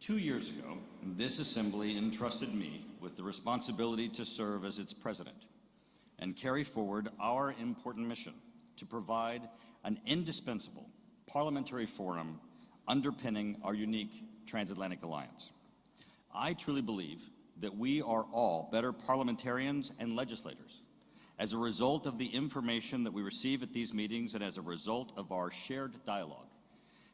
2 years ago, this Assembly entrusted me with the responsibility to serve as its president and carry forward our important mission to provide an indispensable parliamentary forum underpinning our unique transatlantic alliance. I truly believe that we are all better parliamentarians and legislators as a result of the information that we receive at these meetings and as a result of our shared dialogue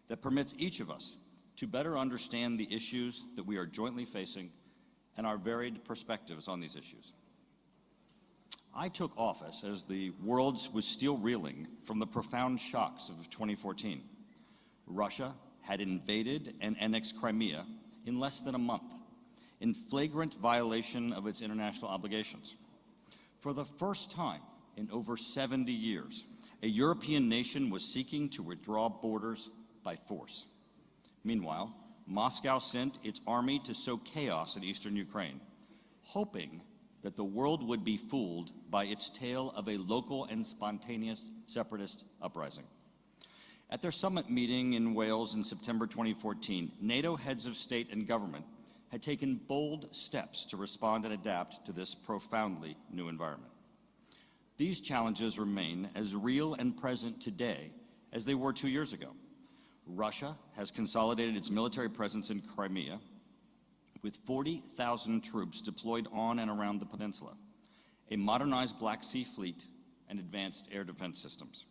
that permits each of us to better understand the issues that we are jointly facing and our varied perspectives on these issues. I took office as the world was still reeling from the profound shocks of 2014. Russia had invaded and annexed Crimea in less than a month, in flagrant violation of its international obligations. For the first time in over 70 years, a European nation was seeking to withdraw borders by force. Meanwhile, Moscow sent its army to sow chaos in eastern Ukraine, hoping that the world would be fooled by its tale of a local and spontaneous separatist uprising. At their summit meeting in Wales in September 2014, NATO heads of state and government had taken bold steps to respond and adapt to this profoundly new environment. These challenges remain as real and present today as they were 2 years ago. Russia has consolidated its military presence in Crimea with 40,000 troops deployed on and around the peninsula, a modernized Black Sea fleet, and advanced air defense systems.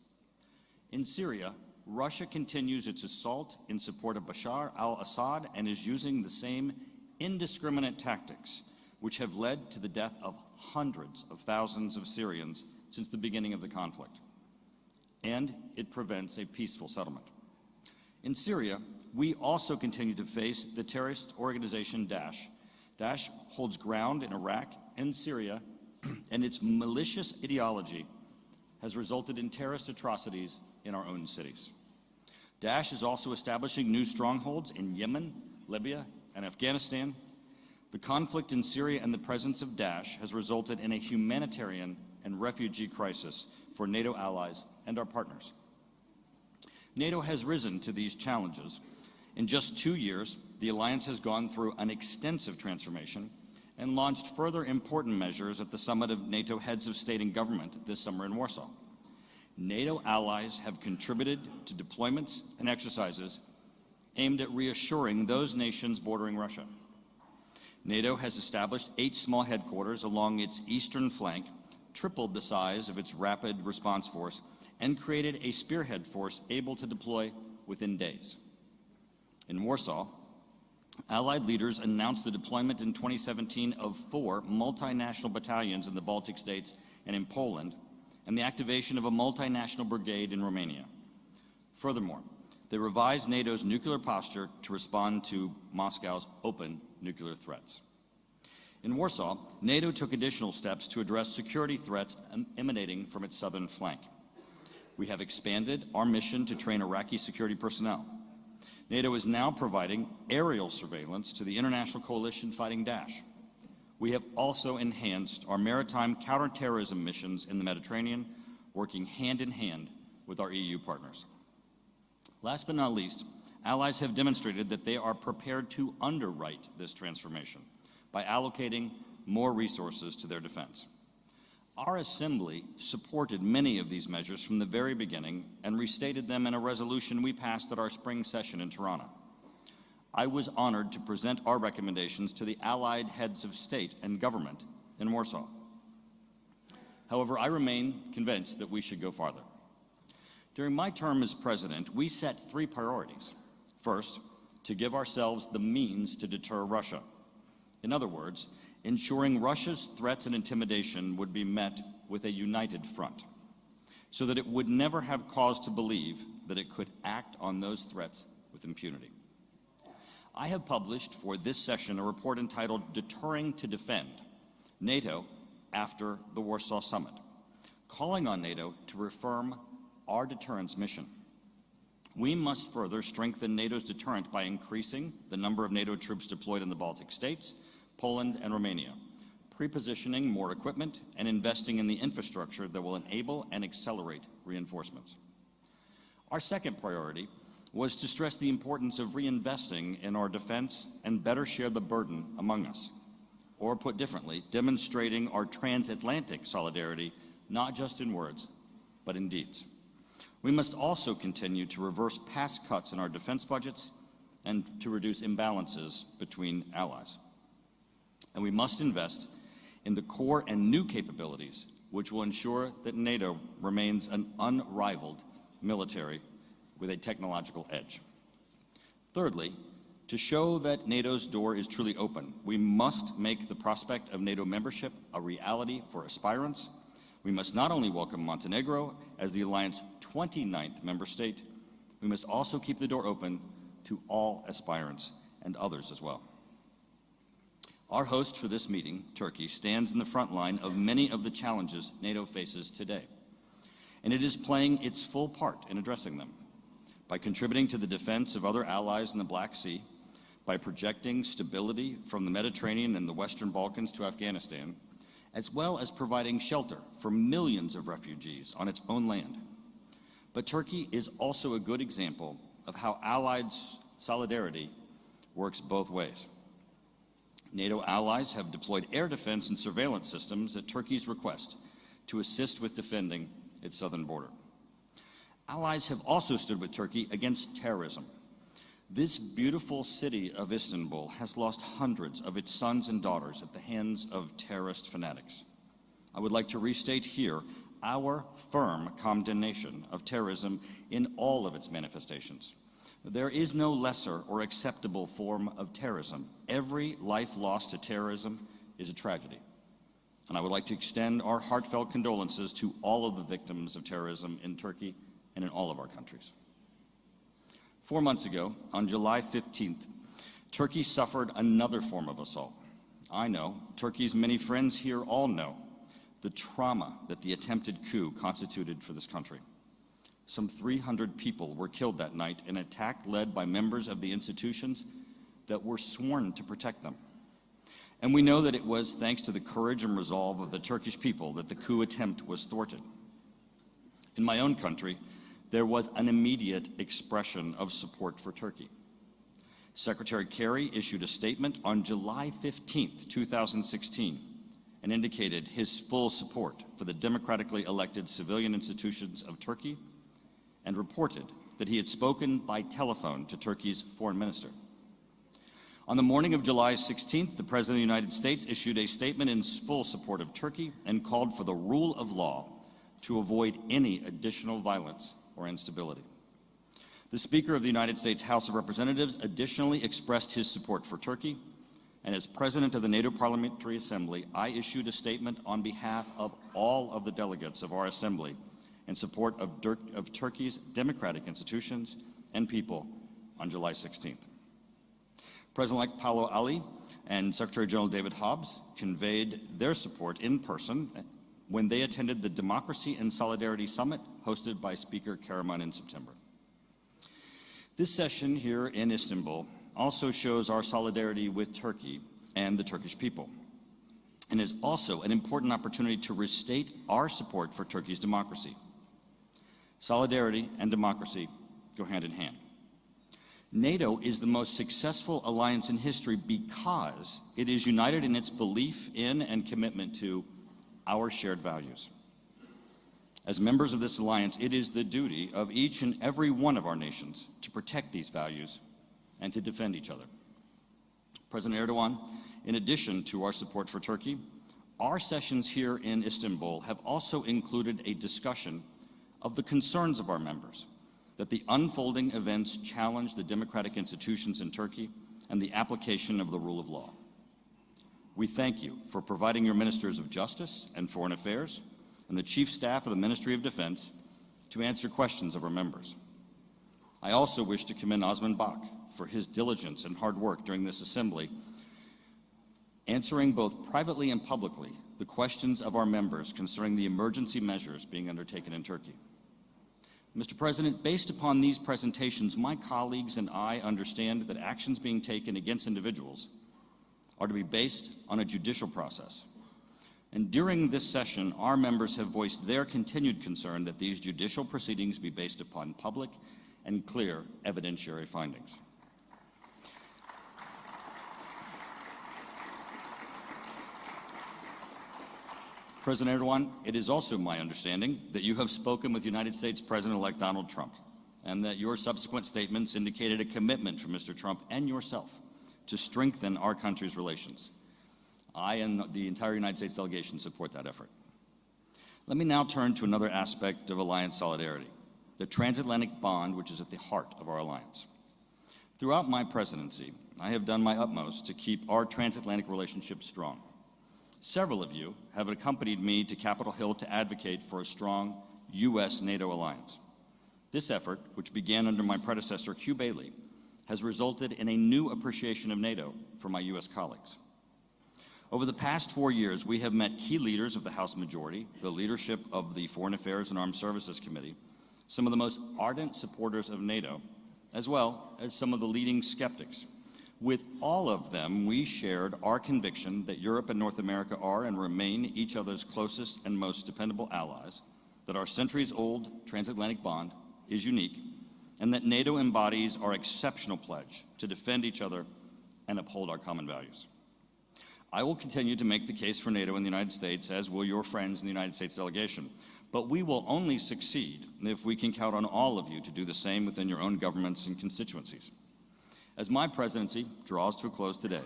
In Syria, Russia continues its assault in support of Bashar al-Assad and is using the same indiscriminate tactics which have led to the death of hundreds of thousands of Syrians since the beginning of the conflict. And it prevents a peaceful settlement. In Syria, we also continue to face the terrorist organization Daesh. Daesh holds ground in Iraq and Syria, and its malicious ideology has resulted in terrorist atrocities in our own cities. Daesh is also establishing new strongholds in Yemen, Libya, and Afghanistan. The conflict in Syria and the presence of Daesh has resulted in a humanitarian and refugee crisis for NATO allies and our partners. NATO has risen to these challenges. In just 2 years, the alliance has gone through an extensive transformation and launched further important measures at the summit of NATO heads of state and government this summer in Warsaw. NATO allies have contributed to deployments and exercises aimed at reassuring those nations bordering Russia. NATO has established 8 small headquarters along its eastern flank, tripled the size of its rapid response force, and created a spearhead force able to deploy within days. In Warsaw, Allied leaders announced the deployment in 2017 of 4 multinational battalions in the Baltic states and in Poland, and the activation of a multinational brigade in Romania. Furthermore, they revised NATO's nuclear posture to respond to Moscow's open nuclear threats. In Warsaw, NATO took additional steps to address security threats emanating from its southern flank. We have expanded our mission to train Iraqi security personnel. NATO is now providing aerial surveillance to the international coalition fighting Daesh. We have also enhanced our maritime counterterrorism missions in the Mediterranean, working hand in hand with our EU partners. Last but not least, allies have demonstrated that they are prepared to underwrite this transformation by allocating more resources to their defense. Our Assembly supported many of these measures from the very beginning and restated them in a resolution we passed at our spring session in Tirana. I was honored to present our recommendations to the Allied heads of state and government in Warsaw. However, I remain convinced that we should go farther. During my term as president, we set 3 priorities. First, to give ourselves the means to deter Russia. In other words, ensuring Russia's threats and intimidation would be met with a united front, so that it would never have cause to believe that it could act on those threats with impunity. I have published for this session a report entitled Deterring to Defend, NATO after the Warsaw Summit, calling on NATO to reaffirm our deterrence mission. We must further strengthen NATO's deterrent by increasing the number of NATO troops deployed in the Baltic states, Poland, and Romania, pre-positioning more equipment and investing in the infrastructure that will enable and accelerate reinforcements. Our second priority was to stress the importance of reinvesting in our defense and better share the burden among us. Or put differently, demonstrating our transatlantic solidarity, not just in words, but in deeds. We must also continue to reverse past cuts in our defense budgets and to reduce imbalances between allies. And we must invest in the core and new capabilities which will ensure that NATO remains an unrivaled military with a technological edge. Thirdly, to show that NATO's door is truly open, we must make the prospect of NATO membership a reality for aspirants. We must not only welcome Montenegro as the alliance's 29th member state, we must also keep the door open to all aspirants and others as well. Our host for this meeting, Turkey, stands in the front line of many of the challenges NATO faces today, and it is playing its full part in addressing them by contributing to the defense of other allies in the Black Sea, by projecting stability from the Mediterranean and the Western Balkans to Afghanistan, as well as providing shelter for millions of refugees on its own land. But Turkey is also a good example of how allied solidarity works both ways. NATO allies have deployed air defense and surveillance systems at Turkey's request to assist with defending its southern border. Allies have also stood with Turkey against terrorism. This beautiful city of Istanbul has lost hundreds of its sons and daughters at the hands of terrorist fanatics. I would like to restate here our firm condemnation of terrorism in all of its manifestations. There is no lesser or acceptable form of terrorism. Every life lost to terrorism is a tragedy. And I would like to extend our heartfelt condolences to all of the victims of terrorism in Turkey and in all of our countries. 4 months ago, on July 15th, Turkey suffered another form of assault. I know, Turkey's many friends here all know, the trauma that the attempted coup constituted for this country. Some 300 people were killed that night in an attack led by members of the institutions that were sworn to protect them. And we know that it was thanks to the courage and resolve of the Turkish people that the coup attempt was thwarted. In my own country, there was an immediate expression of support for Turkey. Secretary Kerry issued a statement on July 15th, 2016, and indicated his full support for the democratically elected civilian institutions of Turkey, and reported that he had spoken by telephone to Turkey's foreign minister. On the morning of July 16th, the President of the United States issued a statement in full support of Turkey and called for the rule of law to avoid any additional violence or instability. The Speaker of the United States House of Representatives additionally expressed his support for Turkey, and as President of the NATO Parliamentary Assembly, I issued a statement on behalf of all of the delegates of our Assembly in support of Turkey's democratic institutions and people on July 16th. President-elect Paolo Ali and Secretary General David Hobbs conveyed their support in person when they attended the Democracy and Solidarity Summit hosted by Speaker Karaman in September. This session here in Istanbul also shows our solidarity with Turkey and the Turkish people, and is also an important opportunity to restate our support for Turkey's democracy. Solidarity and democracy go hand in hand. NATO is the most successful alliance in history because it is united in its belief in and commitment to our shared values. As members of this alliance, it is the duty of each and every one of our nations to protect these values and to defend each other. President Erdogan, in addition to our support for Turkey, our sessions here in Istanbul have also included a discussion of the concerns of our members, that the unfolding events challenge the democratic institutions in Turkey and the application of the rule of law. We thank you for providing your ministers of justice and foreign affairs and the chief staff of the Ministry of Defense to answer questions of our members. I also wish to commend Osman Bak for his diligence and hard work during this assembly, answering both privately and publicly the questions of our members concerning the emergency measures being undertaken in Turkey. Mr. President, based upon these presentations, my colleagues and I understand that actions being taken against individuals are to be based on a judicial process. And during this session, our members have voiced their continued concern that these judicial proceedings be based upon public and clear evidentiary findings. President Erdogan, it is also my understanding that you have spoken with United States President-elect Donald Trump, and that your subsequent statements indicated a commitment from Mr. Trump and yourself to strengthen our country's relations. I and the entire United States delegation support that effort. Let me now turn to another aspect of alliance solidarity, the Transatlantic Bond, which is at the heart of our alliance. Throughout my presidency, I have done my utmost to keep our transatlantic relationship strong. Several of you have accompanied me to Capitol Hill to advocate for a strong U.S.-NATO alliance. This effort, which began under my predecessor, Hugh Bailey, has resulted in a new appreciation of NATO for my U.S. colleagues. Over the past 4 years, we have met key leaders of the House majority, the leadership of the Foreign Affairs and Armed Services Committee, some of the most ardent supporters of NATO, as well as some of the leading skeptics. With all of them, we shared our conviction that Europe and North America are and remain each other's closest and most dependable allies, that our centuries-old transatlantic bond is unique, and that NATO embodies our exceptional pledge to defend each other and uphold our common values. I will continue to make the case for NATO in the United States, as will your friends in the United States delegation, but we will only succeed if we can count on all of you to do the same within your own governments and constituencies. As my presidency draws to a close today,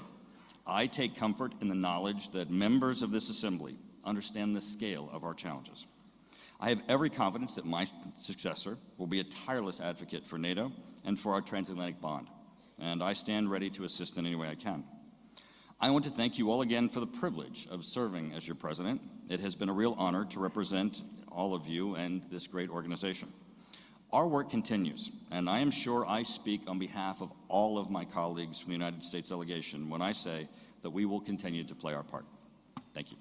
I take comfort in the knowledge that members of this assembly understand the scale of our challenges. I have every confidence that my successor will be a tireless advocate for NATO and for our transatlantic bond, and I stand ready to assist in any way I can. I want to thank you all again for the privilege of serving as your president. It has been a real honor to represent all of you and this great organization. Our work continues, and I am sure I speak on behalf of all of my colleagues from the United States delegation when I say that we will continue to play our part. Thank you.